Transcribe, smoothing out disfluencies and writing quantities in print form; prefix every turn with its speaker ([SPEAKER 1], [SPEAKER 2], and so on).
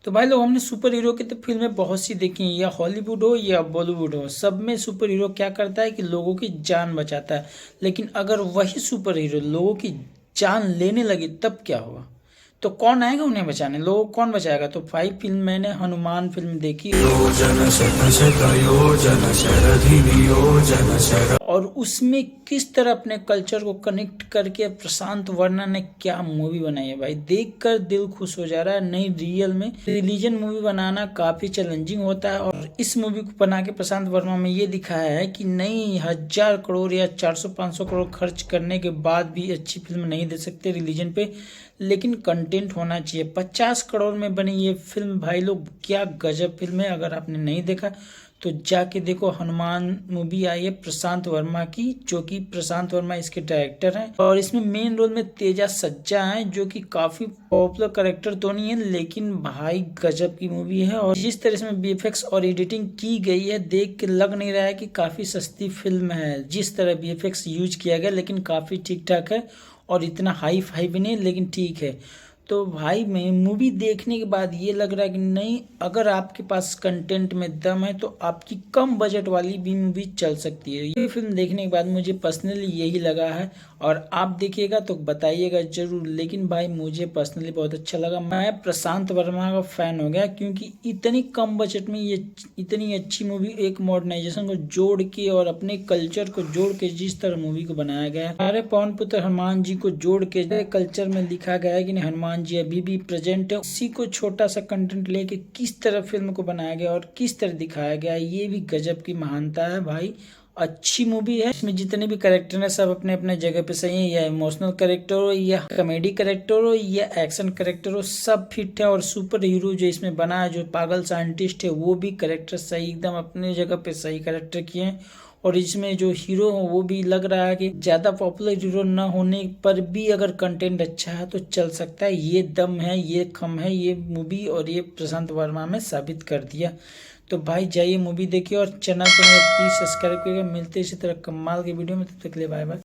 [SPEAKER 1] तो भाई लोग हमने सुपर हीरो की तो फिल्में बहुत सी देखी हैं, या हॉलीवुड हो या बॉलीवुड हो, सब में सुपर हीरो क्या करता है कि लोगों की जान बचाता है। लेकिन अगर वही सुपर हीरो लोगों की जान लेने लगे तब क्या होगा? तो कौन आएगा उन्हें बचाने? लोगों को कौन बचाएगा? तो भाई फिल्म मैंने हनुमान फिल्म देखी और उसमें किस तरह अपने कल्चर को कनेक्ट करके प्रशांत वर्मा ने क्या मूवी बनाई है भाई, देखकर दिल खुश हो जा रहा है। नहीं, रियल में रिलीजन मूवी बनाना काफी चैलेंजिंग होता है और इस मूवी को बना के प्रशांत वर्मा में ये दिखाया है कि नहीं, 1000 करोड़ या 400-500 करोड़ खर्च करने के बाद भी अच्छी फिल्म नहीं दे सकते रिलीजन पे, लेकिन कंटेंट होना चाहिए। 50 करोड़ में बनी ये फिल्म भाई लोग, क्या गजब फिल्म है। अगर आपने नहीं देखा तो जाके देखो। हनुमान मूवी आई है प्रशांत वर्मा की, जो कि प्रशांत वर्मा इसके डायरेक्टर हैं और इसमें मेन रोल में तेजा सज्जा हैं, जो कि काफी पॉपुलर कैरेक्टर तो नहीं है लेकिन भाई गजब की मूवी है। और जिस तरह से बीएफएक्स और एडिटिंग की गई है, देख के लग नहीं रहा है कि काफी सस्ती फिल्म है। जिस तरह बीएफएक्स यूज किया गया, लेकिन काफी ठीक ठाक है और इतना हाई फाई भी नहीं, लेकिन ठीक है। तो भाई मैं मूवी देखने के बाद ये लग रहा है कि नहीं, अगर आपके पास कंटेंट में दम है तो आपकी कम बजट वाली भी मूवी चल सकती है। ये फिल्म देखने के बाद मुझे पर्सनली यही लगा है और आप देखिएगा तो बताइएगा जरूर। लेकिन भाई मुझे पर्सनली बहुत अच्छा लगा, मैं प्रशांत वर्मा का फैन हो गया, क्योंकि इतनी कम बजट में ये इतनी अच्छी मूवी एक मॉडर्नाइजेशन को जोड़ के और अपने कल्चर को जोड़ के जिस तरह मूवी को बनाया गया है, हमारे पवन पुत्र हनुमान जी को जोड़ के कल्चर में लिखा गया है कि हनुमान जी अभी भी प्रेजेंट है। उसी को छोटा सा कंटेंट लेके किस तरह फिल्म को बनाया गया और किस तरह दिखाया गया, ये भी गजब की महानता है भाई। अच्छी मूवी है। इसमें जितने भी कैरेक्टर हैं सब अपने अपने जगह पे सही है, या इमोशनल कैरेक्टर हो या कॉमेडी कैरेक्टर हो या एक्शन कैरेक्टर हो, सब फिट है। और सुपर हीरो जो इसमें बना है, जो पागल साइंटिस्ट है, वो भी कैरेक्टर सही, एकदम अपने जगह पे सही कैरेक्टर किए हैं। और इसमें जो हीरो हो वो भी लग रहा है कि ज्यादा पॉपुलर हीरो न होने पर भी अगर कंटेंट अच्छा है तो चल सकता है। ये दम है, ये खम है ये मूवी, और ये प्रशांत वर्मा में साबित कर दिया। तो भाई जाइए मूवी देखिए और चैनल को प्लीज सब्सक्राइब करिएगा। मिलते इसी तरह कमाल की वीडियो में, तब तक के लिए बाय बाय।